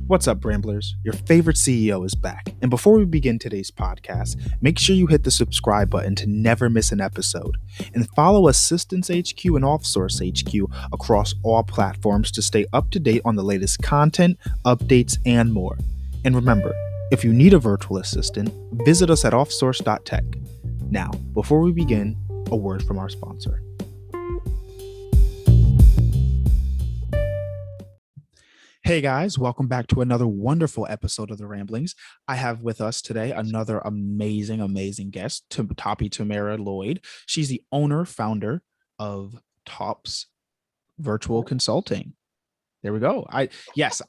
What's up, Ramblers? Your favorite CEO is back. And before we begin today's podcast, make sure you hit the subscribe button to never miss an episode. And follow Assistance HQ and Offsource HQ across all platforms to stay up to date on the latest content, updates, and more. And remember, if you need a virtual assistant, visit us at offsource.tech. Now, before we begin, a word from our sponsor. Hey guys, welcome back to another wonderful episode of The Ramblings. I have with us today another amazing guest, Toppie Tamara Lloyd. She's the founder of Tops Virtual Consulting. There we go. I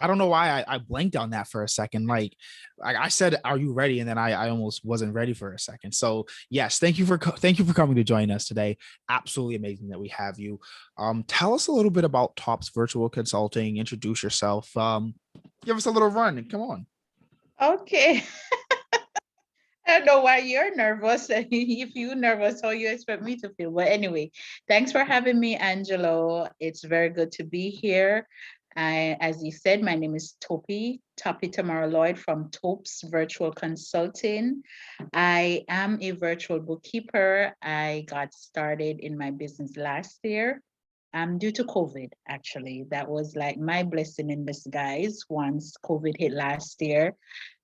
don't know why I blanked on that for a second. Like I said, are you ready? And then I almost wasn't ready for a second. So yes, thank you for coming to join us today. Absolutely amazing that we have you. Tell us a little bit about Tops Virtual Consulting. Introduce yourself. Give us a little run. Come on. Okay. I don't know why you're nervous. If you're nervous, how you expect me to feel? But anyway, thanks for having me, Angelo. It's very good to be here. As you said, my name is Toppie Tamara Lloyd from Tops Virtual Consulting. I am a virtual bookkeeper. I got started in my business last year. Due to COVID, actually. That was like my blessing in disguise once COVID hit last year.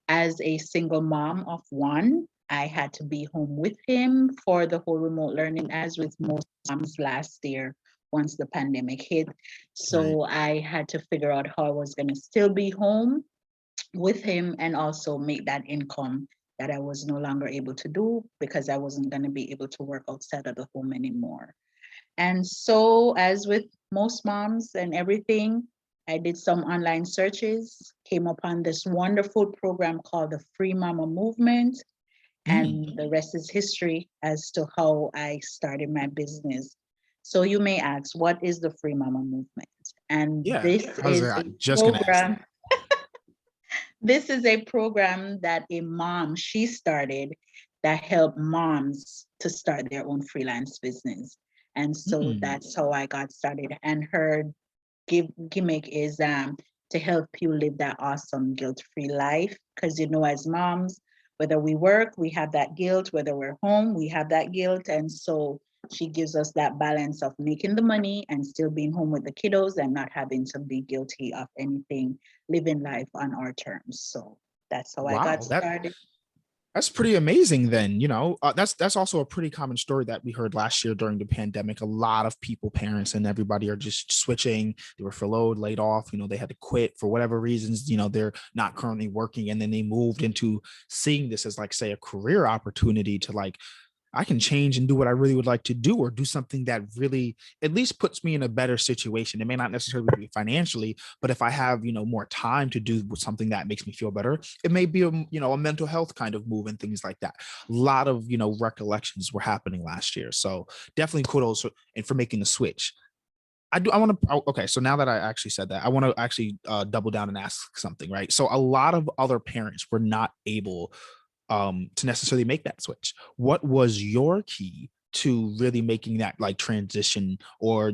As a single mom of one, I had to be home with him for the whole remote learning, as with most moms last year once the pandemic hit. So I had to figure out how I was going to still be home with him and also make that income that I was no longer able to do because I wasn't going to be able to work outside of the home anymore. And so, as with most moms and everything, I did some online searches, came upon this wonderful program called the Free Mama Movement, and the rest is history as to how I started my business. So you may ask, what is the Free Mama Movement? And this is a program. This is a program that a mom she started that helped moms to start their own freelance business. And so that's how I got started. And her gimmick is to help you live that awesome guilt-free life. Because as moms, whether we work, we have that guilt. Whether we're home, we have that guilt. And so she gives us that balance of making the money and still being home with the kiddos and not having to be guilty of anything, living life on our terms. So that's how I got started. That's pretty amazing then. That's also a pretty common story that we heard last year during the pandemic. A lot of people, parents and everybody are just switching. They were furloughed, laid off, they had to quit for whatever reasons, they're not currently working. And then they moved into seeing this as like, say, a career opportunity to like, I can change and do what I really would like to do, or do something that really at least puts me in a better situation. It may not necessarily be financially, but if I have, more time to do something that makes me feel better, it may be a mental health kind of move and things like that. A lot of, recollections were happening last year. So definitely kudos for making the switch. Okay, so now that I actually said that, I want to actually double down and ask something, right? So a lot of other parents were not able to necessarily make that switch. What was your key to really making that like transition, or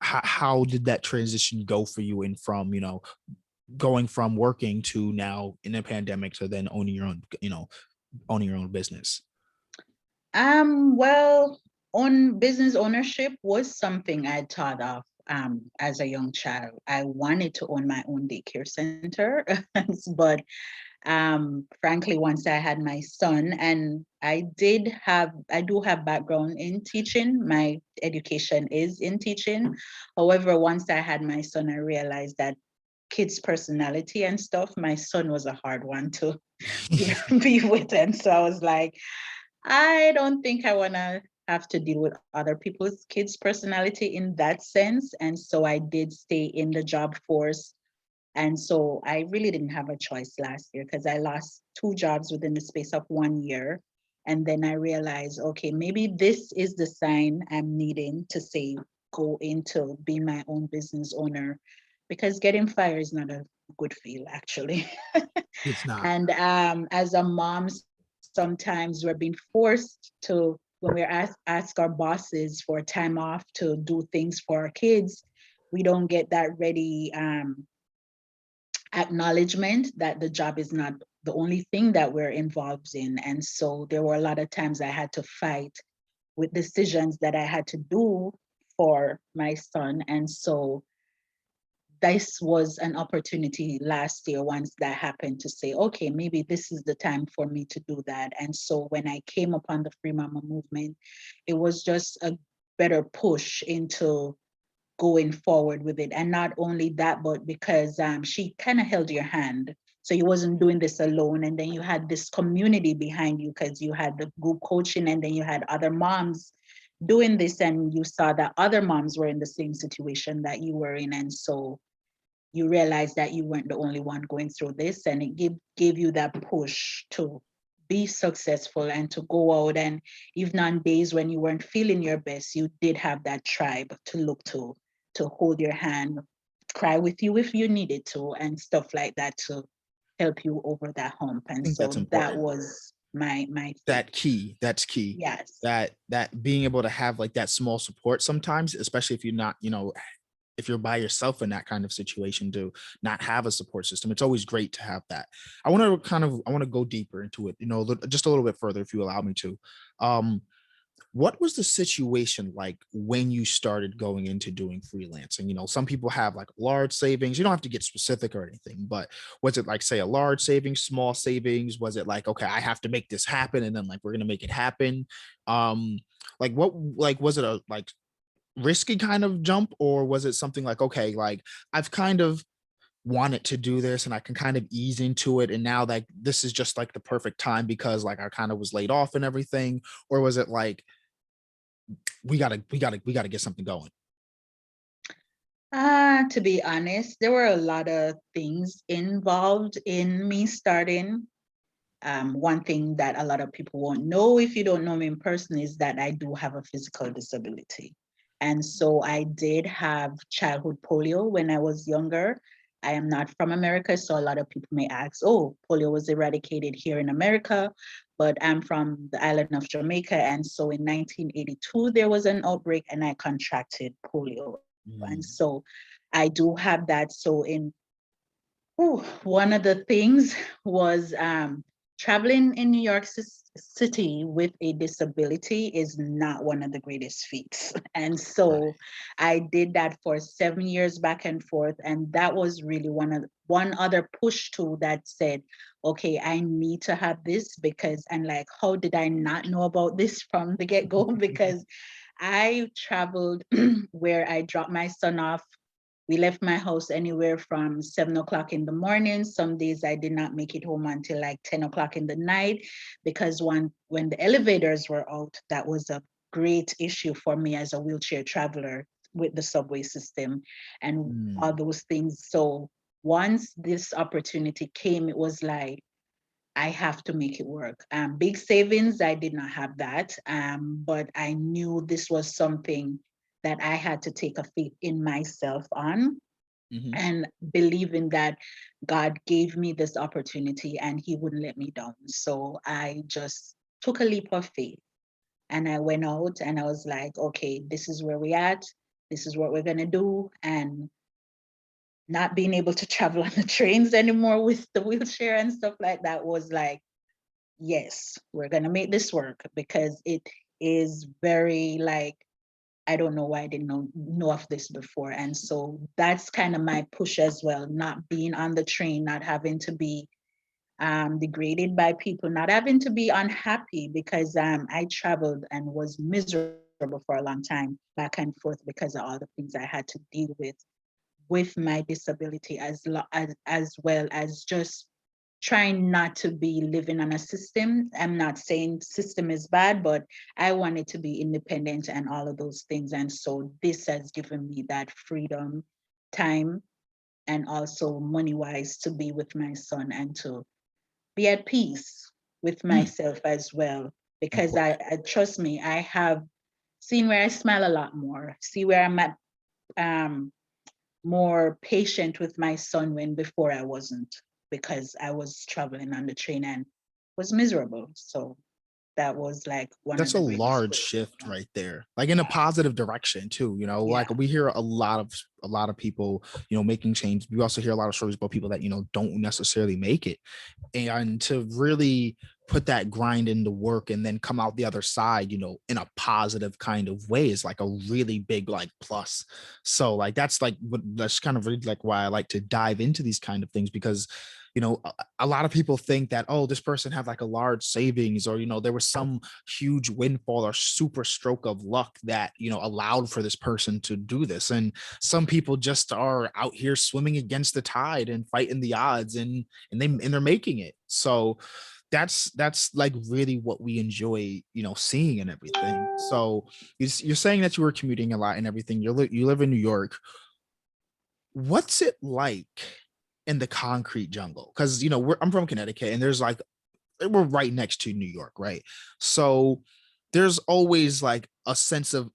how did that transition go for you, and from going from working to now in a pandemic to then owning your own business? Well, on business ownership was something I thought of as a young child. I wanted to own my own daycare center, but frankly, once I had my son, and I do have background in teaching. My education is in teaching. However, once I had my son, I realized that kids' personality and stuff, my son was a hard one to be with. And so I was like, I don't think I want to have to deal with other people's kids' personality in that sense. And so I did stay in the job force. And so I really didn't have a choice last year because I lost 2 jobs within the space of 1 year. And then I realized, okay, maybe this is the sign I'm needing to say, go into being my own business owner, because getting fired is not a good feel, actually. It's not. And as a mom, sometimes we're being forced to, when we're ask our bosses for time off to do things for our kids, we don't get that ready acknowledgement that the job is not the only thing that we're involved in. And so there were a lot of times I had to fight with decisions that I had to do for my son. And so this was an opportunity last year, once that happened, to say, okay, maybe this is the time for me to do that. And so when I came upon the Free Mama movement, it was just a better push into going forward with it. And not only that, but because she kind of held your hand. So you wasn't doing this alone. And then you had this community behind you, because you had the group coaching, and then you had other moms doing this, and you saw that other moms were in the same situation that you were in. And so you realized that you weren't the only one going through this, and it gave you that push to be successful and to go out. And even on days when you weren't feeling your best, you did have that tribe to look to hold your hand, cry with you if you needed to, and stuff like that, to help you over that hump. I And think that's so that important. was my thing. That's key. Yes. That being able to have like that small support sometimes, especially if you're not, if you're by yourself in that kind of situation, to not have a support system, it's always great to have that. I want to go deeper into it, just a little bit further, if you allow me to. um what was the situation like when you started going into doing freelancing? Some people have like large savings. You don't have to get specific or anything, but was it like, say, a large savings, small savings? Was it like, okay, I have to make this happen, and then like we're gonna make it happen? um was it a like risky kind of jump, or was it something like, okay, like I've kind of wanted to do this and I can kind of ease into it, and now like this is just like the perfect time because like I kind of was laid off and everything? Or was it like, we gotta get something going? To be honest, there were a lot of things involved in me starting. One thing that a lot of people won't know if you don't know me in person is that I do have a physical disability. And so I did have childhood polio when I was younger. I am not from America, so a lot of people may ask, oh, polio was eradicated here in America, but I'm from the island of Jamaica. And so in 1982, there was an outbreak and I contracted polio. And Mm, so I do have that. So one of the things was traveling in New York City with a disability is not one of the greatest feats. And right. so I did that for 7 years back and forth. And that was really one other push tool that said, okay, I need to have this, because, and like, how did I not know about this from the get-go? Because I traveled where I dropped my son off. We left my house anywhere from 7 o'clock in the morning. Some days I did not make it home until like 10 o'clock in the night, because when the elevators were out, that was a great issue for me as a wheelchair traveler with the subway system and all Mm, those things. So once this opportunity came, it was like, I have to make it work. Big savings, I did not have that, but I knew this was something that I had to take a faith in myself on, mhm. and believing that God gave me this opportunity and He wouldn't let me down. So I just took a leap of faith, and I went out and I was like, okay, this is where we're at. This is what we're going to do. And not being able to travel on the trains anymore with the wheelchair and stuff like that was like, yes, we're gonna make this work, because it is very like, I don't know why I didn't know of this before. And so that's kind of my push as well, not being on the train, not having to be degraded by people, not having to be unhappy, because I traveled and was miserable for a long time back and forth because of all the things I had to deal with my disability, as well as just trying not to be living on a system. I'm not saying system is bad, but I wanted to be independent and all of those things. And so this has given me that freedom, time, and also money wise, to be with my son and to be at peace with Mm, myself as well. Because important. I trust me, I have seen where I smile a lot more, see where I'm at, um, more patient with my son when before I wasn't, because I was traveling on the train and was miserable. So that was like one of That's a the greatest large ways. shift right there, like in a positive direction too, like Yeah. we hear a lot of people, making change. We also hear a lot of stories about people that, don't necessarily make it, and to really put that grind into work and then come out the other side, in a positive kind of way is like a really big like plus. So like that's kind of really like why I like to dive into these kind of things, because a lot of people think that, oh, this person had like a large savings, or there was some huge windfall or super stroke of luck that allowed for this person to do this. And some people just are out here swimming against the tide and fighting the odds, and they're making it. So that's like really what we enjoy, seeing and everything. So you're saying that you were commuting a lot and everything. You live in New York. What's it like in the concrete jungle? Because I'm from Connecticut, and there's like, we're right next to New York, right? So there's always like a sense of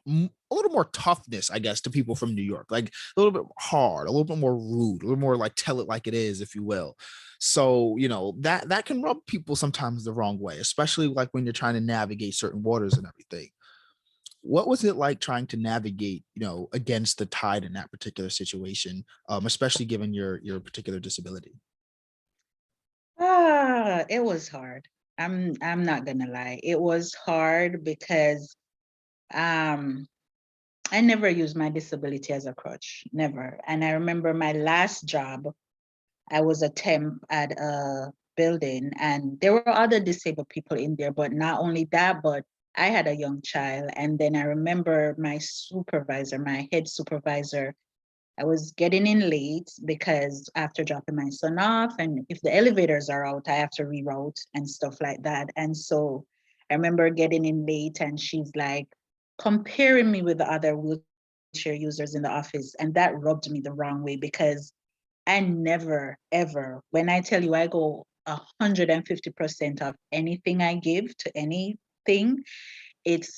a little more toughness, I guess, to people from New York, like a little bit hard, a little bit more rude, a little more like tell it like it is, if you will. So that can rub people sometimes the wrong way, especially like when you're trying to navigate certain waters and everything. What was it like trying to navigate, against the tide in that particular situation, especially given your particular disability? It was hard. I'm not gonna lie. It was hard because um I never used my disability as a crutch, never. And I remember my last job, I was a temp at a building, and there were other disabled people in there, but not only that, but I had a young child. And then I remember my supervisor, my head supervisor, I was getting in late because after dropping my son off, and if the elevators are out, I have to reroute and stuff like that. And so I remember getting in late, and she's like comparing me with the other wheelchair users in the office. And that rubbed me the wrong way because I never, ever, when I tell you I go 150% of anything I give to anything,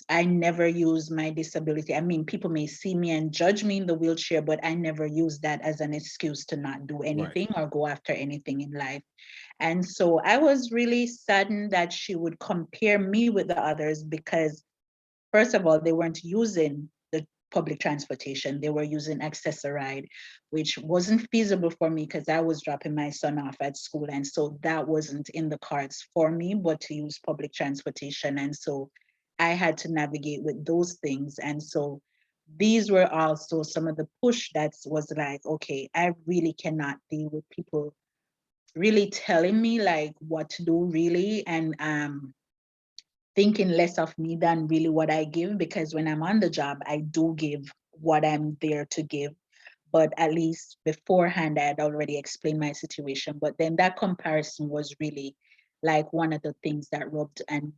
I never use my disability. I mean, people may see me and judge me in the wheelchair, but I never use that as an excuse to not do Right. anything or go after anything in life. And so I was really saddened that she would compare me with the others because, first of all, they weren't using the public transportation. They were using Access-a-Ride, which wasn't feasible for me because I was dropping my son off at school. And so that wasn't in the cards for me, but to use public transportation. And so I had to navigate with those things. And so these were also some of the push that was like, okay, I really cannot deal with people really telling me like what to do really. And thinking less of me than really what I give, because when I'm on the job, I do give what I'm there to give. But at least beforehand, I had already explained my situation. But then that comparison was really like one of the things that rubbed and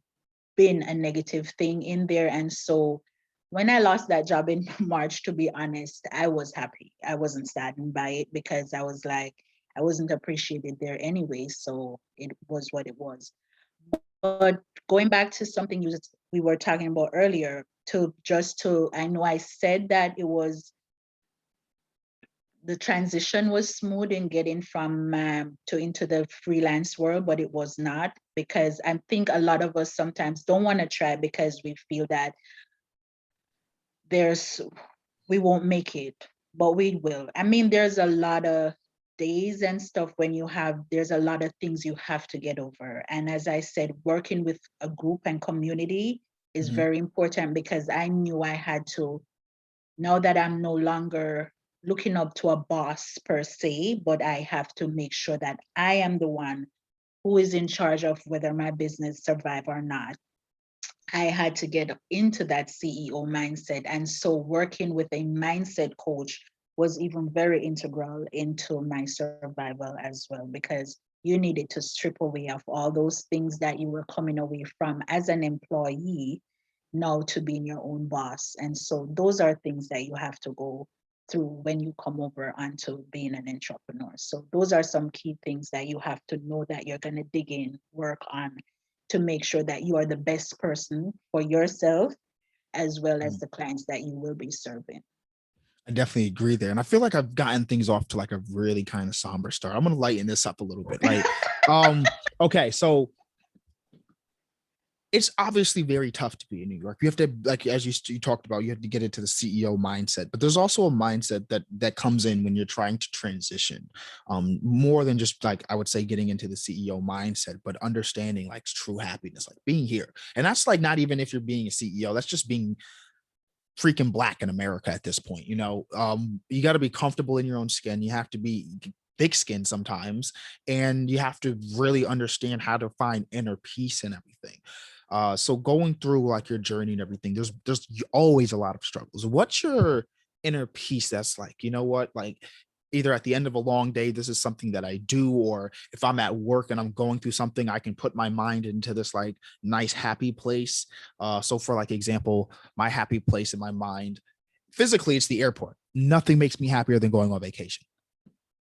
been a negative thing in there. And so when I lost that job in March, to be honest, I was happy. I wasn't saddened by it because I was like, I wasn't appreciated there anyway. So it was what it was. But going back to something we were talking about earlier, I know I said that it was the transition was smooth in getting from to into the freelance world, but it was not, because I think a lot of us sometimes don't want to try because we feel that there's we won't make it, but we will. I mean, there's a lot of days and stuff when there's a lot of things you have to get over. And as I said, working with a group and community is Mhm. very important because I knew I had to, now that I'm no longer looking up to a boss per se, but I have to make sure that I am the one who is in charge of whether my business survive or not. I had to get into that CEO mindset. And so working with a mindset coach was even very integral into my survival as well, because you needed to strip away of all those things that you were coming away from as an employee now to being your own boss. And so those are things that you have to go through when you come over onto being an entrepreneur. So those are some key things that you have to know that you're going to dig in, work on, to make sure that you are the best person for yourself as well as Mhm. the clients that you will be serving. I definitely agree there. And I feel like I've gotten things off to like a really kind of somber start. I'm gonna lighten this up a little bit. Like, okay, so it's obviously very tough to be in New York. You have to, like, as you talked about, you have to get into the CEO mindset, but there's also a mindset that comes in when you're trying to transition, more than just, like, I would say, getting into the CEO mindset, but understanding like true happiness, like being here. And that's like not even if you're being a CEO, that's just being freaking black in America at this point. You got to be comfortable in your own skin. You have to be thick skinned sometimes, and you have to really understand how to find inner peace and everything. So going through like your journey and everything, there's always a lot of struggles. What's your inner peace that's like, you know what, like either at the end of a long day, this is something that I do, or if I'm at work and I'm going through something, I can put my mind into this like nice, happy place. So for like example, my happy place in my mind, physically, it's the airport. Nothing makes me happier than going on vacation.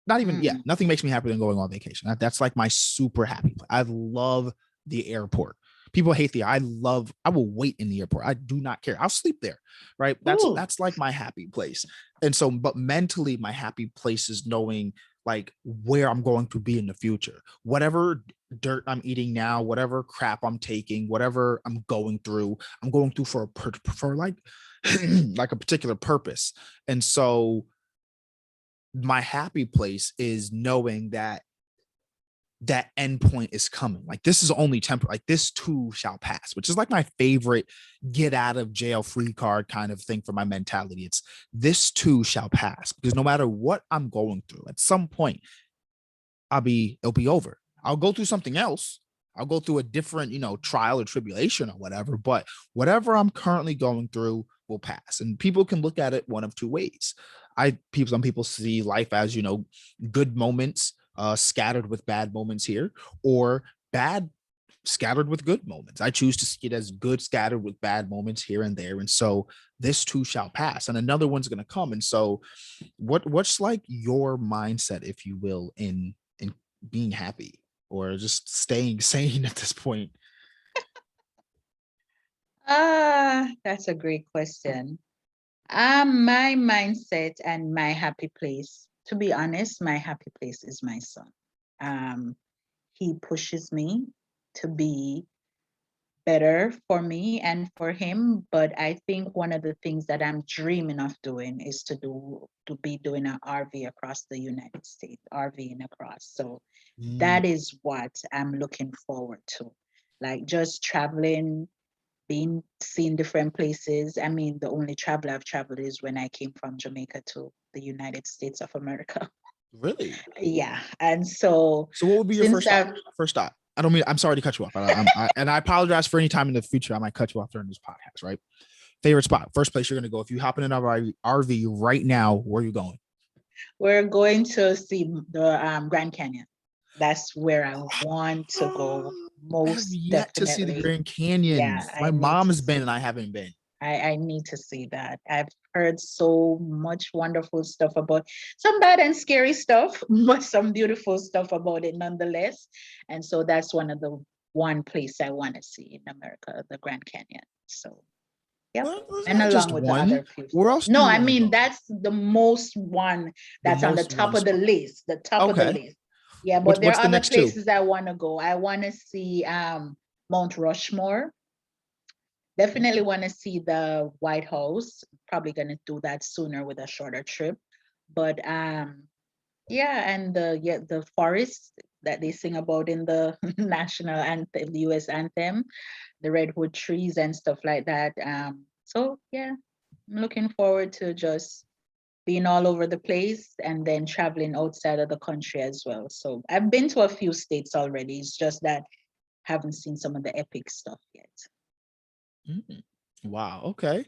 Not even, yeah, Mm. nothing makes me happier than going on vacation. That's like my super happy place. I love the airport. People hate I will wait in the airport. I do not care. I'll sleep there. Right. Ooh. That's like my happy place. And so, but mentally, my happy place is knowing like where I'm going to be in the future. Whatever dirt I'm eating now, whatever crap I'm taking, whatever I'm going through for like like a particular purpose. And so my happy place is knowing that that endpoint is coming. Like this is only temporary. Like this too shall pass, which is like my favorite get out of jail free card kind of thing for my mentality. It's this too shall pass, because no matter what I'm going through, at some point it'll be over. I'll go through something else. I'll go through a different, trial or tribulation or whatever, but whatever I'm currently going through will pass. And people can look at it one of two ways. Some people see life as, good moments scattered with bad moments here, or bad scattered with good moments. I choose to see it as good scattered with bad moments here and there. And so this too shall pass and another one's going to come. And so what's like your mindset, if you will, in being happy or just staying sane at this point? That's a great question. My mindset and my happy place, to be honest, my happy place is my son. Um, he pushes me to be better for me and for him. But I think one of the things that I'm dreaming of doing is to be doing an RV across the United States, RVing across. So Mm, that is what I'm looking forward to. Like just traveling, being seeing different places. I mean, the only travel I've traveled is when I came from Jamaica to the United States of America. really? Yeah. And so So what would be your since first stop? I've First stop. I don't mean, I'm sorry to cut you off. And I apologize for any time in the future I might cut you off during this podcast, right? Favorite spot, first place you're going to go. If you hop in an RV right now, where are you going? we're going to see the Grand Canyon. That's where I want to go I have most yet to see the definitely. Grand Canyon. Yeah, I My need mom to has been see. and I haven't been. I need to see that. I've heard so much wonderful stuff about some bad and scary stuff, but some beautiful stuff about it nonetheless. And so that's one place I want to see in America, the Grand Canyon. So yep. Well, there's And not just along with the one. other few Where stuff. else do No, you I want to mean go? that's the most one The that's on the most top one of the spot. list, the top of the Okay. list. Yeah, but there What's are the other next two? places I want to go. I want to see Mount Rushmore. Definitely Mm, want to see the White House. Probably gonna do that sooner with a shorter trip. But yeah, and the forest that they sing about in the national anthem, the US anthem, the redwood trees and stuff like that. So yeah, I'm looking forward to just being all over the place and then traveling outside of the country as well. So I've been to a few states already. It's just that I haven't seen some of the epic stuff yet. mm. Wow. Okay.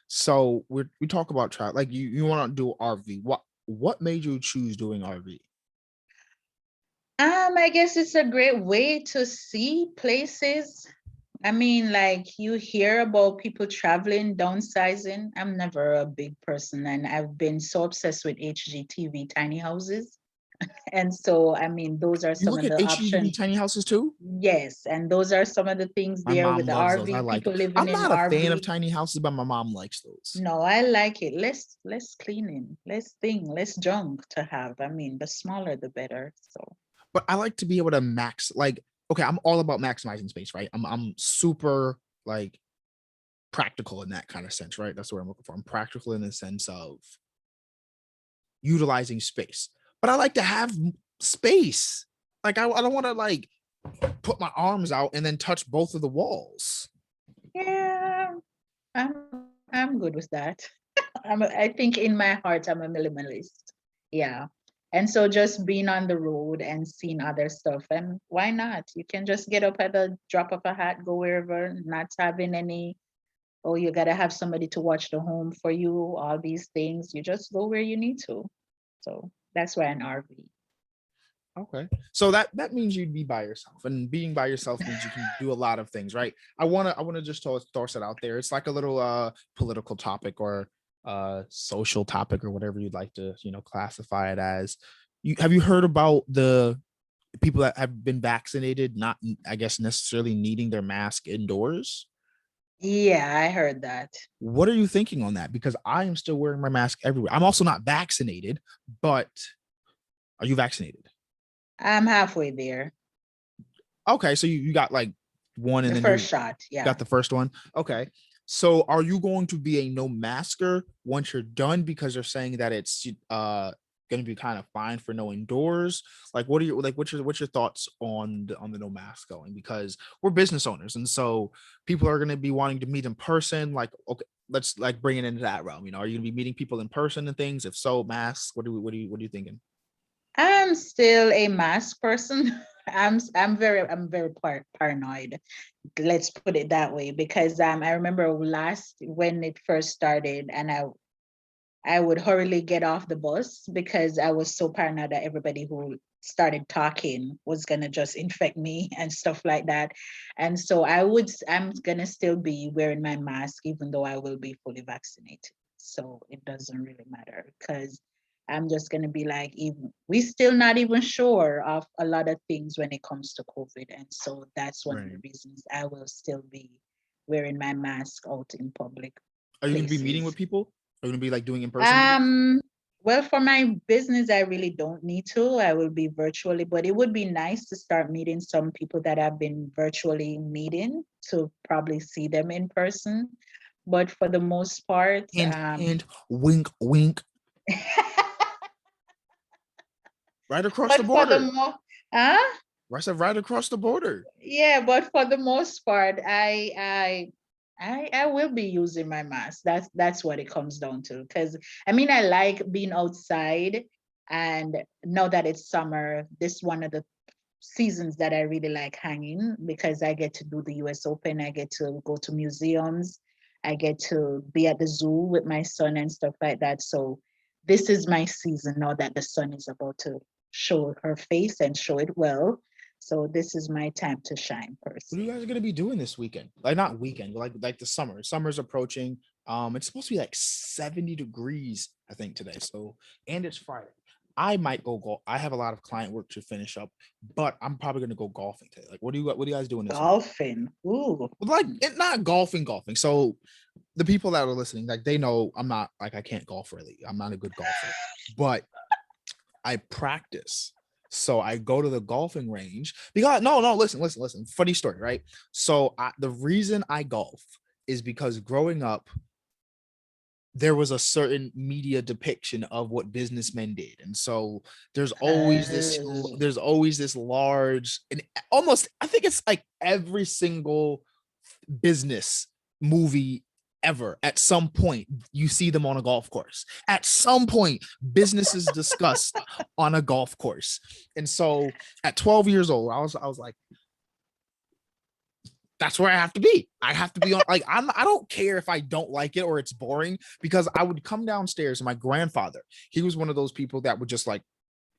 So we talk about travel. Like you want to do RV. What made you choose doing RV? I guess it's a great way to see places. I mean, like you hear about people traveling, downsizing. I'm never a big person, and I've been so obsessed with HGTV tiny houses. And so, I mean, those are You some look of at the HGTV options. tiny houses too. Yes, and those are some of the things My there with mom the loves those. I RV, like people them. living I'm in not a fan of RV. tiny houses, but my mom likes those. No, I like it. Less cleaning, less junk to have. I mean, the smaller the better. So But I like to be able to max like okay, I'm all about maximizing space, right? I'm super like practical in that kind of sense, right? That's what I'm looking for. I'm practical in the sense of utilizing space, but I like to have space. Like I don't want to like put my arms out and then touch both of the walls. Yeah, I'm I'm good with that. I think in my heart I'm a minimalist. Yeah. And so just being on the road and seeing other stuff, and why not? You can just get up at the drop of a hat, go wherever, not having any, oh, you gotta have somebody to watch the home for you, all these things. You just go where you need to. So that's why an RV. Okay. So that means you'd be by yourself, and being by yourself means you can do a lot of things, right? I wanna just toss it out there. It's like a little political topic or social topic or whatever you'd like to, classify it as. Have you heard about the people that have been vaccinated not, I guess, necessarily needing their mask indoors? Yeah, I heard that. What are you thinking on that? Because I am still wearing my mask everywhere. I'm also not vaccinated, but are you vaccinated? I'm halfway there. Okay, so you got like one and The then first you shot. Yeah. got the first one. Okay. So are you going to be a no masker once you're done because they're saying that it's going to be kind of fine for no indoors? Like what are your what's your thoughts on the no mask going, because we're business owners and so people are going to be wanting to meet in person, like okay, let's like bring it into that realm. Are you going to be meeting people in person and things? If so, masks, what are you thinking? I'm still a mask person. I'm very paranoid. Let's put it that way because I remember last when it first started and I would hurriedly get off the bus because I was so paranoid that everybody who started talking was gonna just infect me and stuff like that. And so I'm gonna still be wearing my mask even though I will be fully vaccinated. So it doesn't really matter because I'm just gonna be like, even we still not even sure of a lot of things when it comes to COVID. And so that's one of the Right. reasons I will still be wearing my mask out in public Are you going to be meeting with places. people? Are you going to be like doing in-person meetings? Um, well, for my business, I really don't need to. I will be virtually, but it would be nice to start meeting some people that I've been virtually meeting to probably see them in person. But for the most part, And wink, wink, right across the but for the border. more, huh? I said right across the border. Yeah, but for the most part, I will be using my mask. That's what it comes down to. Because I mean, I like being outside, and now that it's summer, this one of the seasons that I really like hanging because I get to do the US Open, I get to go to museums, I get to be at the zoo with my son and stuff like that. So this is my season now that the sun is about to show her face and show it well. So this is my time to shine per What are you se. guys gonna be doing this weekend? Like not weekend, but like the summer. Summer's approaching. It's supposed to be like 70 degrees, I think, today. So, and it's Friday. I might go golf. I have a lot of client work to finish up, but I'm probably gonna go golfing today. Like, what are you guys doing this week? Golfing. Ooh. Like not golfing. So the people that are listening, like they know I'm not like I can't golf really. I'm not a good golfer, but I practice. So I go to the golfing range because no, listen. Funny story, right? So the reason I golf is because growing up, there was a certain media depiction of what businessmen did. And so Oh. there's always this large and almost I think it's like every single business movie ever at some point you see them on a golf course at some point business is discussed on a golf course. And so at 12 years old I was like that's where I have to be. I have to be on like I don't care if I don't like it or it's boring because I would come downstairs and my grandfather, he was one of those people that would just like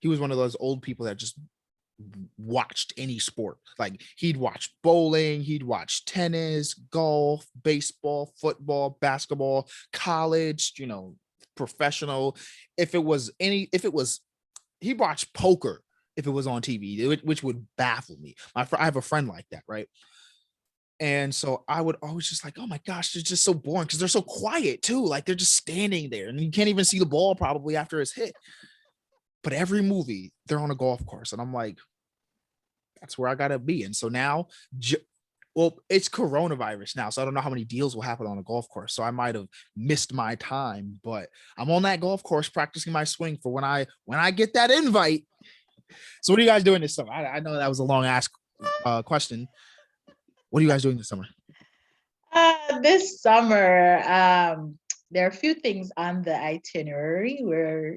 he was one of those old people that just watched any sport. Like he'd watch bowling, he'd watch tennis, golf, baseball, football, basketball, college, professional. If it was, he watched poker if it was on TV, which would baffle me. I have a friend like that, right? And so I would always just like, oh my gosh, they're just so boring because they're so quiet too. Like they're just standing there and you can't even see the ball probably after it's hit. But every movie, they're on a golf course. And I'm like, that's where I gotta be. And so now, well, it's coronavirus now, so I don't know how many deals will happen on a golf course. So I might have missed my time, but I'm on that golf course practicing my swing for when I get that invite. So what are you guys doing this summer? I know that was a long ask question. What are you guys doing this summer? This summer, there are a few things on the itinerary where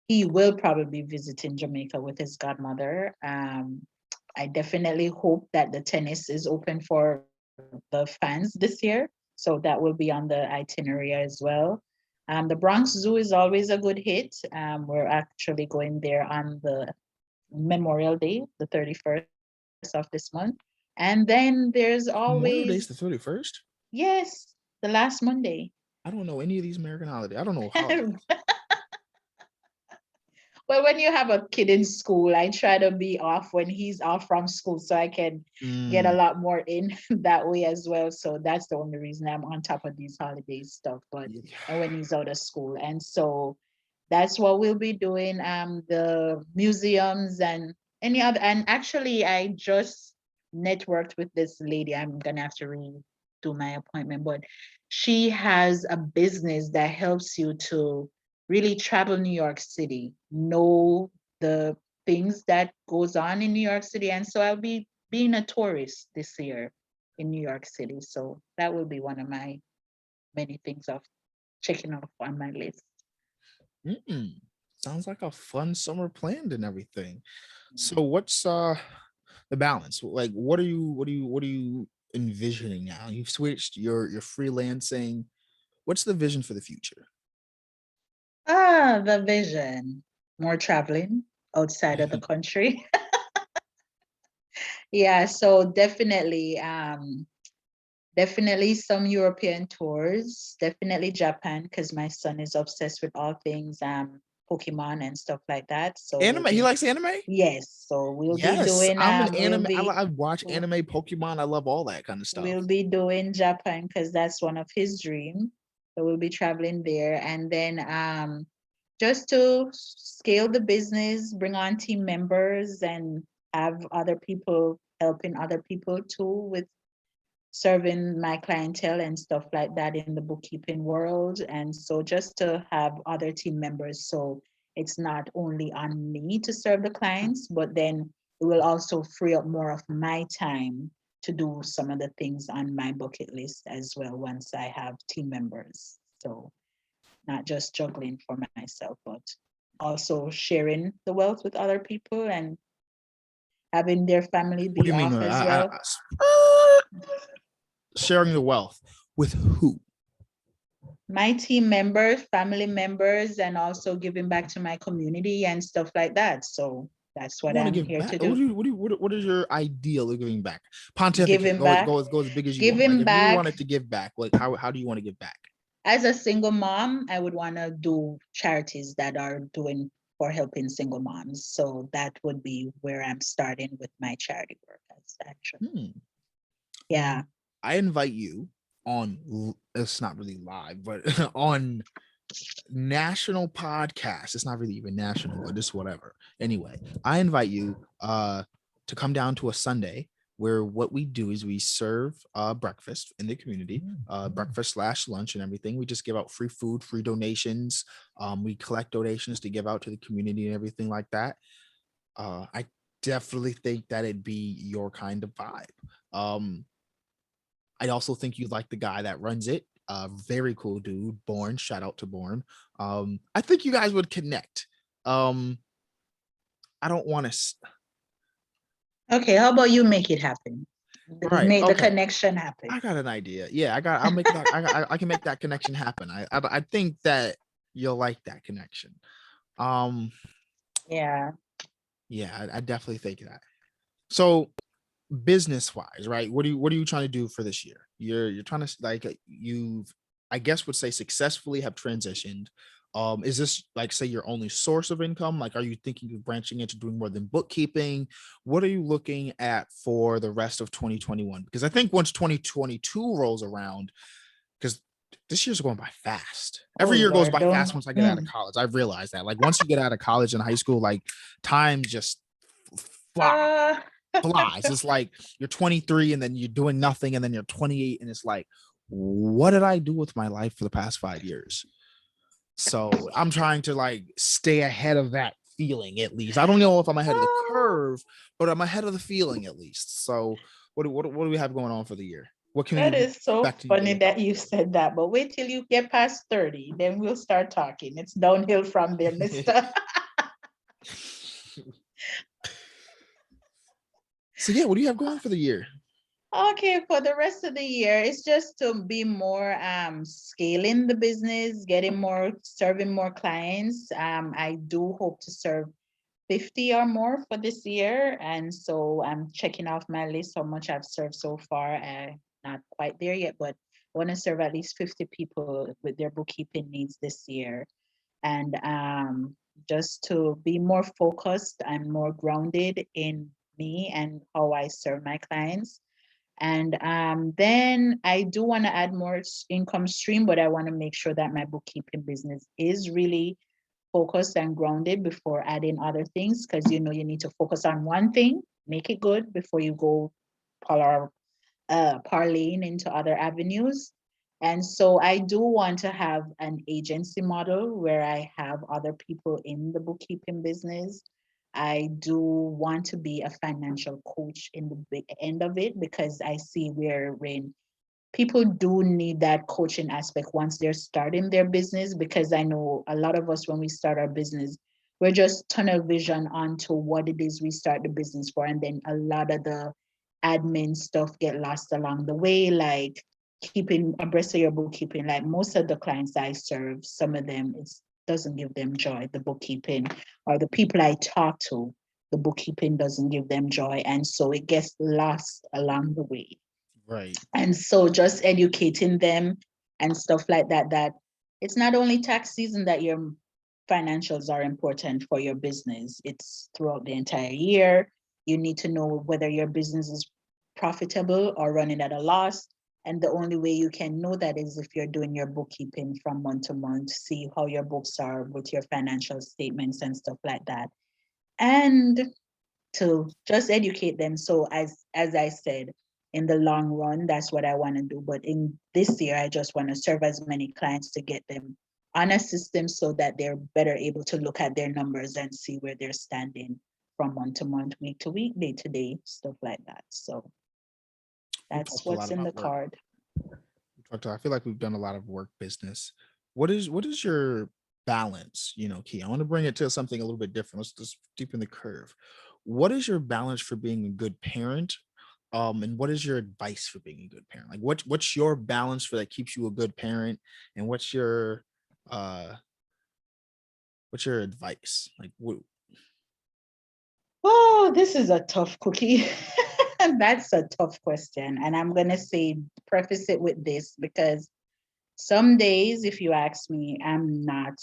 he will probably be visiting Jamaica with his godmother. I definitely hope that the tennis is open for the fans this year. So that will be on the itinerary as well. The Bronx Zoo is always a good hit. We're actually going there on the Memorial Day, the 31st of this month. And then there's Memorial always, Day is the 31st. yes, the last Monday. I don't know any of these American holidays. I don't know holidays. Well, when you have a kid in school, I try to be off when he's off from school so I can get a Mm, lot more in that way as well. So that's the only reason I'm on top of these holiday stuff. But yeah. and when he's out of school. And so that's what we'll be doing. The museums and any other, and actually I just networked with this lady. I'm gonna have to redo my appointment, but she has a business that helps you to really travel New York City, know the things that goes on in New York City. And so I'll be being a tourist this year in New York City. So that will be one of my many things of checking off on my list. Mm-mm. Sounds like a fun summer planned and everything. So what's the balance? Like what are you envisioning now? You've switched, you're freelancing. What's the vision for the future? The vision, more traveling outside of the country. Yeah, so definitely some European tours, definitely Japan, because my son is obsessed with all things Pokemon and stuff like that. So we'll Anime, he be, likes anime? yes, so we'll be Yes, doing I'm an anime. I watch w- anime, Pokemon. I love all that kind of stuff. we'll be doing Japan because that's one of his dreams. So we'll be traveling there. And then just to scale the business, bring on team members and have other people helping other people too with serving my clientele and stuff like that in the bookkeeping world. And so just to have other team members, so it's not only on me to serve the clients, but then it will also free up more of my time to do some of the things on my bucket list as well once I have team members. So not just juggling for myself, but also sharing the wealth with other people and having their family What do be you mean? off as well. Sharing the wealth with who? My team members, family members, and also giving back to my community and stuff like that. So that's You what want to I'm give here back? to do. What is your ideal of giving back? Pontificate. Giving back, Go as big as you want. Like giving if you back. wanted to give back, like how do you want to give back? As a single mom, I would want to do charities that are doing for helping single moms. So that would be where I'm starting with my charity work. Actually, Hmm. yeah. I invite you on. It's not really live, but on national podcast. It's not really even national, but just whatever. Anyway, I invite you to come down to a Sunday where what we do is we serve breakfast in the community, breakfast slash lunch and everything. We just give out free food, free donations. We collect donations to give out to the community and everything like that. I definitely think that it'd be your kind of vibe. Um, I also think you like the guy that runs it. Very cool dude, Born. Shout out to Born. I think you guys would connect. Um, I don't want to. Okay, how about you make it happen? Right. Make the Okay. connection happen. I got an idea. Yeah, I got. I'll make that. I can make that connection happen. I think that you'll like that connection. Um. Yeah. Yeah, I definitely think that. So business wise, right? What are you trying to do for this year? You're trying to like you've I guess would say successfully have transitioned. Is this like say your only source of income? Like are you thinking of branching into doing more than bookkeeping? What are you looking at for the rest of 2021? Because I think once 2022 rolls around, because this year's going by fast. Oh Every year goes Lord, by fast don't. once I get out of college. I've realized that. Like once you get out of college and high school, like time just fly, flies. It's like you're 23 and then you're doing nothing, and then you're 28, and it's like, what did I do with my life for the past 5 years? So I'm trying to like stay ahead of that feeling at least. I don't know if I'm ahead of the curve, but I'm ahead of the feeling at least. So what do we have going on for the year? What can That we is so expect you to funny look that out you for? said that, but wait till you get past 30, then we'll start talking. It's downhill from there, mister. So yeah, what do you have going for the year? Okay, for the rest of the year, it's just to be more scaling the business, getting more, serving more clients. I do hope to serve 50 or more for this year. And so I'm checking off my list how much I've served so far. Not quite there yet, but I want to serve at least 50 people with their bookkeeping needs this year. And just to be more focused and more grounded in me and how I serve my clients. And then I do want to add more income stream, but I want to make sure that my bookkeeping business is really focused and grounded before adding other things, because you know you need to focus on one thing, make it good before you go parlaying into other avenues. And so I do want to have an agency model where I have other people in the bookkeeping business. I do want to be a financial coach in the big end of it, because I see wherein people do need that coaching aspect once they're starting their business, because I know a lot of us, when we start our business, we're just tunnel vision onto what it is we start the business for. And then a lot of the admin stuff get lost along the way, like keeping abreast of your bookkeeping. Like most of the clients I serve, some of them, it doesn't give them joy, the bookkeeping, or the people I talk to, the bookkeeping doesn't give them joy. And so it gets lost along the way. Right. And so just educating them and stuff like that, that it's not only tax season that your financials are important for your business, it's throughout the entire year. You need to know whether your business is profitable or running at a loss. And the only way you can know that is if you're doing your bookkeeping from month to month, see how your books are with your financial statements and stuff like that. And to just educate them. So as I said, in the long run, that's what I want to do. But in this year, I just want to serve as many clients to get them on a system so that they're better able to look at their numbers and see where they're standing from month to month, week to week, day to day, stuff like that. So We've that's talked a lot what's in the about work. card. I feel like we've done a lot of work business. What is your balance? Key. I want to bring it to something a little bit different. Let's just deepen the curve. What is your balance for being a good parent? And what is your advice for being a good parent? Like what's your balance for that keeps you a good parent? And uh what's your advice? Like what Oh, this is a tough cookie. That's a tough question. And I'm going to say, preface it with this, because some days, if you ask me, I'm not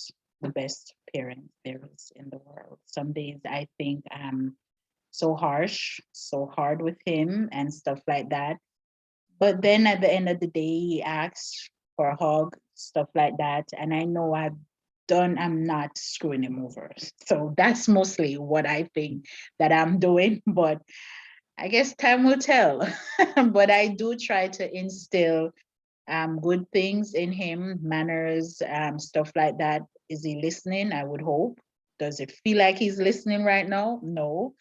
the best parent there is in the world. Some days I think I'm so harsh, so hard with him and stuff like that. But then at the end of the day, he asks for a hug, stuff like that. And I know I'm not screwing him over. So that's mostly what I think that I'm doing. But I guess time will tell. But I do try to instill good things in him, manners, stuff like that. Is he listening? I would hope. Does it feel like he's listening right now? No.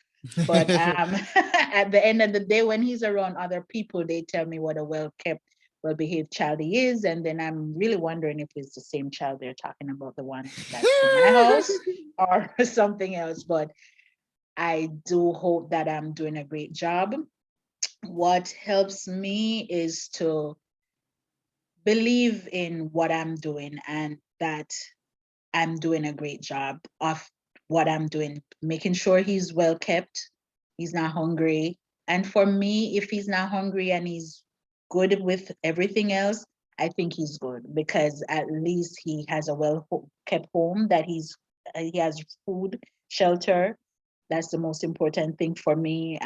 But at the end of the day, when he's around other people, they tell me what a well-kept, well-behaved child he is. And then I'm really wondering if it's the same child they're talking about, the one that's in my house, or something else. But I do hope that I'm doing a great job. What helps me is to believe in what I'm doing, and that I'm doing a great job of what I'm doing, making sure he's well kept, he's not hungry. And for me, if he's not hungry and he's good with everything else, I think he's good, because at least he has a well kept home, that he has food, shelter. That's the most important thing for me.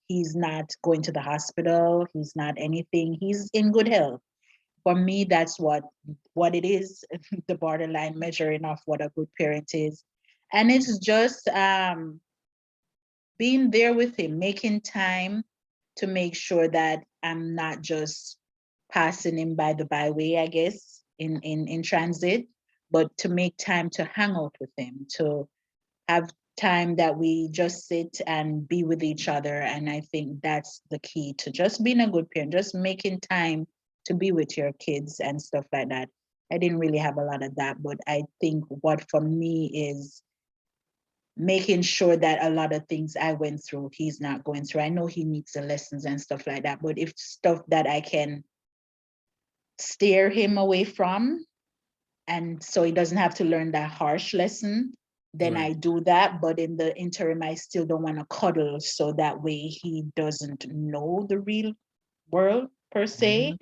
He's not going to the hospital. He's not anything. He's in good health. For me, that's what it is, the borderline measuring of what a good parent is. And it's just being there with him, making time to make sure that I'm not just passing him by the byway, I guess, in transit, but to make time to hang out with him, to have time that we just sit and be with each other. And I think that's the key to just being a good parent, just making time to be with your kids and stuff like that. I didn't really have a lot of that, but I think what for me is making sure that a lot of things I went through, he's not going through. I know he needs the lessons and stuff like that, but if stuff that I can steer him away from, and so he doesn't have to learn that harsh lesson, then I Right. do that. But in the interim, I still don't want to cuddle, so that way he doesn't know the real world per se. Mhm.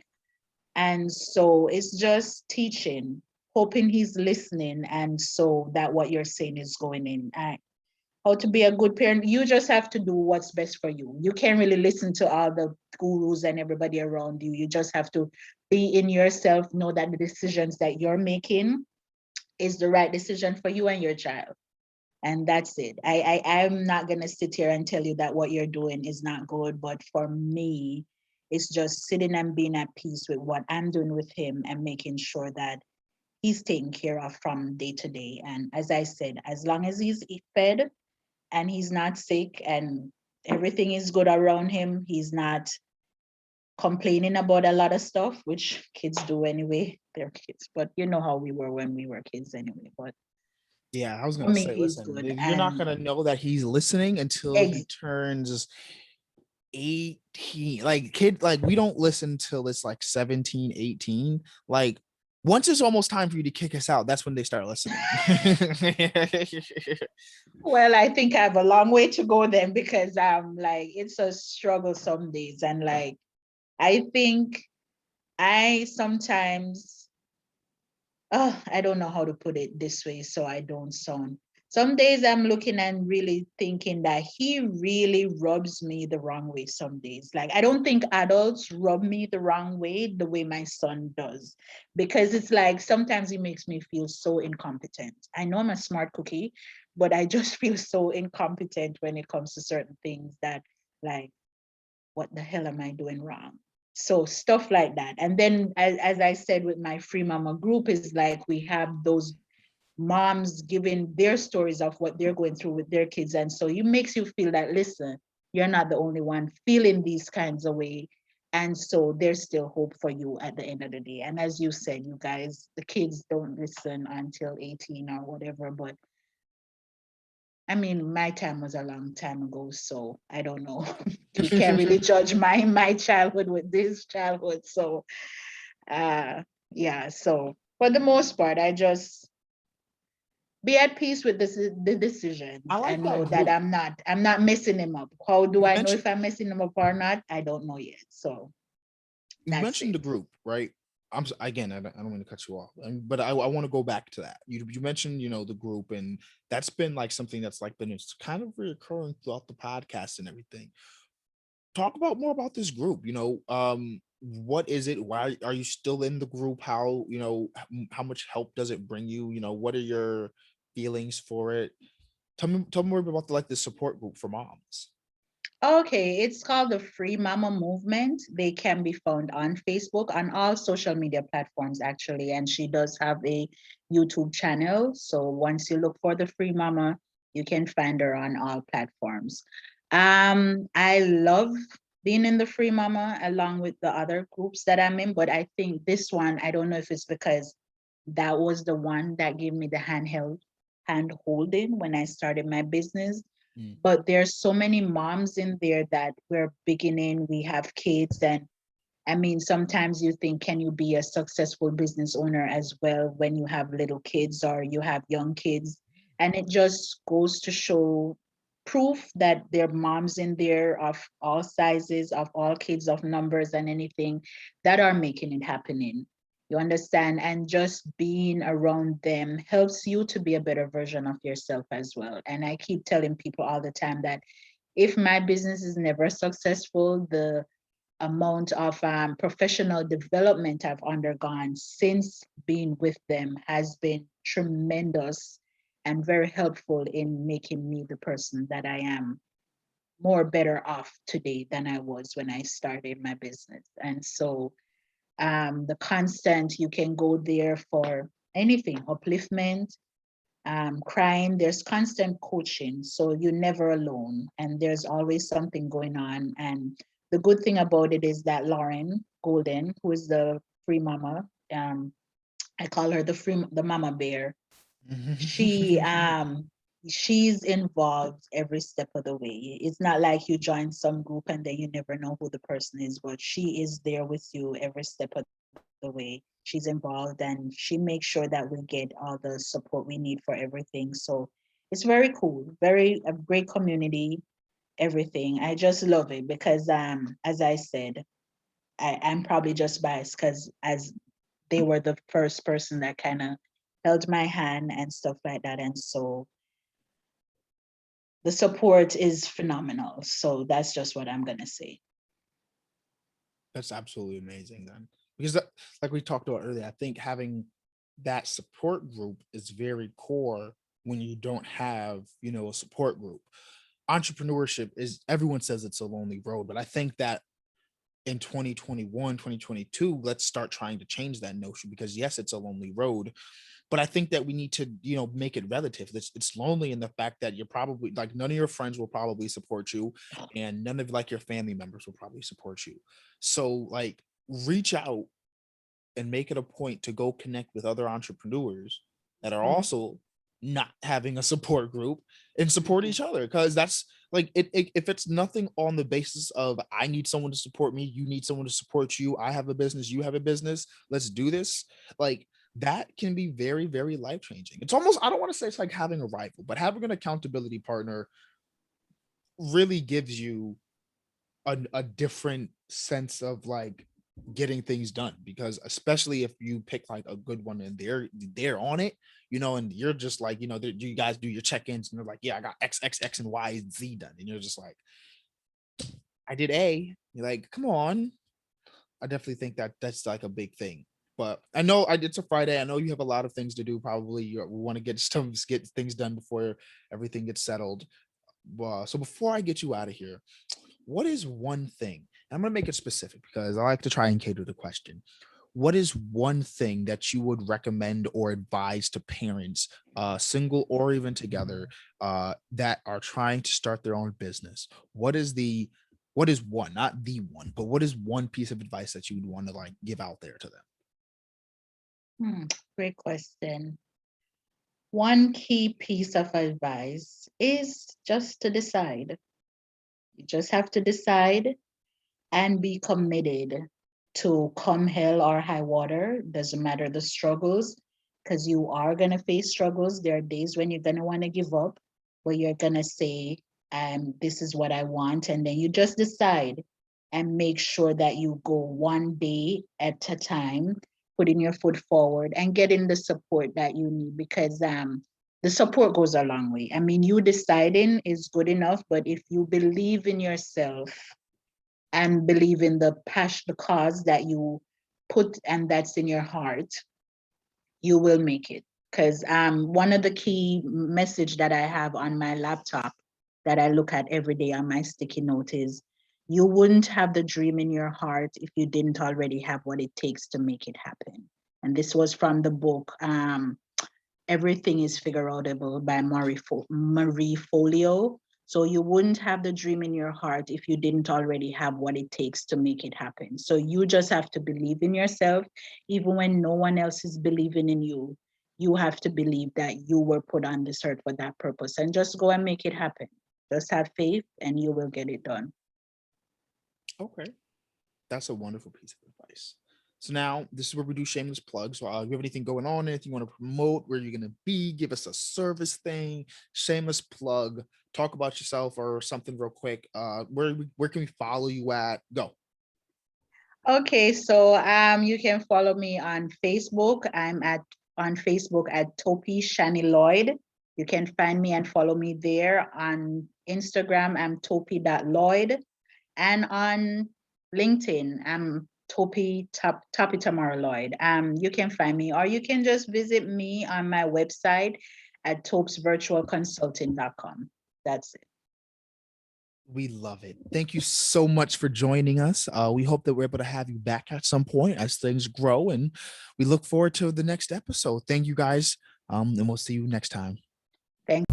And so it's just teaching, hoping he's listening, and so that what you're saying is going in. How to be a good parent, you just have to do what's best for you. You can't really listen to all the gurus and everybody around you. You just have to be in yourself, know that the decisions that you're making is the right decision for you and your child. And that's it. I'm not gonna sit here and tell you that what you're doing is not good, but for me, it's just sitting and being at peace with what I'm doing with him and making sure that he's taken care of from day to day. And as I said, as long as he's fed and he's not sick and everything is good around him, he's not complaining about a lot of stuff, which kids do anyway. They're kids, but you know how we were when we were kids anyway. But Yeah, I was for gonna me, say, he's listen, good. you're not And gonna know that he's listening until he ex- turns 18. Like kid, like we don't listen till it's like 17, 18. Like once it's almost time for you to kick us out, that's when they start listening. well, I think I have a long way to go then, because like it's a struggle some days. And like I think I sometimes, oh, I don't know how to put it this way so I don't sound. Some days I'm looking and really thinking that he really rubs me the wrong way some days. Like, I don't think adults rub me the wrong way the way my son does, because it's like sometimes he makes me feel so incompetent. I know I'm a smart cookie, but I just feel so incompetent when it comes to certain things that, like, what the hell am I doing wrong? So stuff like that. And then as I said with my free mama group, is like we have those moms giving their stories of what they're going through with their kids. And so it makes you feel that, listen, you're not the only one feeling these kinds of way. And so there's still hope for you at the end of the day. And as you said, you guys, the kids don't listen until 18 or whatever, but I mean, my time was a long time ago, so I don't know. We can't really judge my childhood with this childhood. So uh yeah, so for the most part, I just be at peace with the I decisions like and know that that group. I'm not messing them up. How do You I know mentioned if I'm messing them up or not? I don't know yet. So you that's mentioned it. the group, right? Again, I don't want to cut you off, but I want to go back to that. You mentioned, the group, and that's been like something that's like been it's kind of reoccurring throughout the podcast and everything. Talk about more about this group. What is it? Why are you still in the group? How, how much help does it bring you? What are your feelings for it? Tell me more about the support group for moms. Okay, it's called the Free Mama Movement. They can be found on Facebook, on all social media platforms, actually. And she does have a YouTube channel. So once you look for the Free Mama, you can find her on all platforms. I love being in the Free Mama along with the other groups that I'm in, but I think this one, I don't know if it's because that was the one that gave me the hand holding when I started my business, Mm. but there's so many moms in there that we're beginning, we have kids. And I mean, sometimes you think, can you be a successful business owner as well when you have little kids or you have young kids? And it just goes to show proof that there are moms in there of all sizes, of all kids, of numbers and anything, that are making it happening. You understand? And just being around them helps you to be a better version of yourself as well. And I keep telling people all the time that if my business is never successful, the amount of professional development I've undergone since being with them has been tremendous and very helpful in making me the person that I am more better off today than I was when I started my business. And so the constant, you can go there for anything, upliftment, crying, there's constant coaching. So you're never alone and there's always something going on. And the good thing about it is that Lauren Golden, who is the free mama, I call her the mama bear. She she's involved every step of the way. It's not like you join some group and then you never know who the person is, but she is there with you every step of the way. She's involved and she makes sure that we get all the support we need for everything. So it's very cool, very a great community, everything. I just love it because as I said, I'm probably just biased because as they were the first person that kind of held my hand and stuff like that. And so the support is phenomenal. So that's just what I'm gonna say. That's absolutely amazing then. Because that, like we talked about earlier, I think having that support group is very core when you don't have, a support group. Entrepreneurship is, everyone says it's a lonely road, but I think that in 2021, 2022, let's start trying to change that notion because yes, it's a lonely road, but I think that we need to, make it relative. It's lonely in the fact that you're probably like none of your friends will probably support you, and none of like your family members will probably support you. So like reach out and make it a point to go connect with other entrepreneurs that are Mhm, also not having a support group and support mhm, each other because that's like if it's nothing on the basis of I need someone to support me, you need someone to support you, I have a business, you have a business, let's do this, like that can be very very life changing. It's almost, I don't want to say it's like having a rival, but having an accountability partner really gives you a different sense of like getting things done, because especially if you pick like a good one and they're on it, and you're just like, you guys do your check-ins and they're like, yeah, I got x and y and z done, and you're just like, I did a, you're like, come on. I definitely think that that's like a big thing. But I know it's a Friday. I know you have a lot of things to do. Probably you want to get things done before everything gets settled. So before I get you out of here, what is one thing? I'm going to make it specific because I like to try and cater the question. What is one thing that you would recommend or advise to parents, single or even together, that are trying to start their own business? What is one, not the one, but what is one piece of advice that you would want to like give out there to them? hmm. Great question. One key piece of advice is just to decide. You just have to decide and be committed to come hell or high water. Doesn't matter the struggles, because you are going to face struggles. There are days when you're going to want to give up, but you're going to say, this is what I want. And then you just decide and make sure that you go one day at a time, putting your foot forward and getting the support that you need because the support goes a long way. I mean, you deciding is good enough, but if you believe in yourself and believe in the passion, the cause that you put and that's in your heart, you will make it. Because one of the key message that I have on my laptop that I look at every day on my sticky note is you wouldn't have the dream in your heart if you didn't already have what it takes to make it happen. And this was from the book Everything is Figure Outable by Marie Folio. So you wouldn't have the dream in your heart if you didn't already have what it takes to make it happen. So you just have to believe in yourself, even when no one else is believing in you. You have to believe that you were put on this earth for that purpose and just go and make it happen. Just have faith and you will get it done. Okay. That's a wonderful piece of advice. So now this is where we do shameless plugs. So you have anything going on, anything you want to promote, where you're going to be, give us a service thing, shameless plug, talk about yourself or something real quick. Where can we follow you at? Go. Okay, so you can follow me on Facebook. I'm at on Facebook at Toppie Shani Lloyd. You can find me and follow me there. On Instagram, I'm Toppie.Lloyd. And on LinkedIn, I'm Toppie Tamara Lloyd. You can find me, or you can just visit me on my website at topesvirtualconsulting.com. That's it. We love it. Thank you so much for joining us. We hope that we're able to have you back at some point as things grow, and we look forward to the next episode. Thank you guys, and we'll see you next time. Thank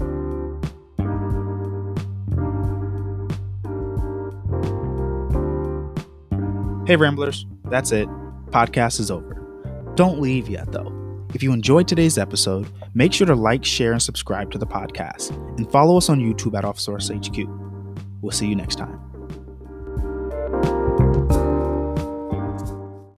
Hey, Ramblers, that's it. Podcast is over. Don't leave yet, though. If you enjoyed today's episode, make sure to like, share, and subscribe to the podcast, and follow us on YouTube at OffSource HQ. We'll see you next time.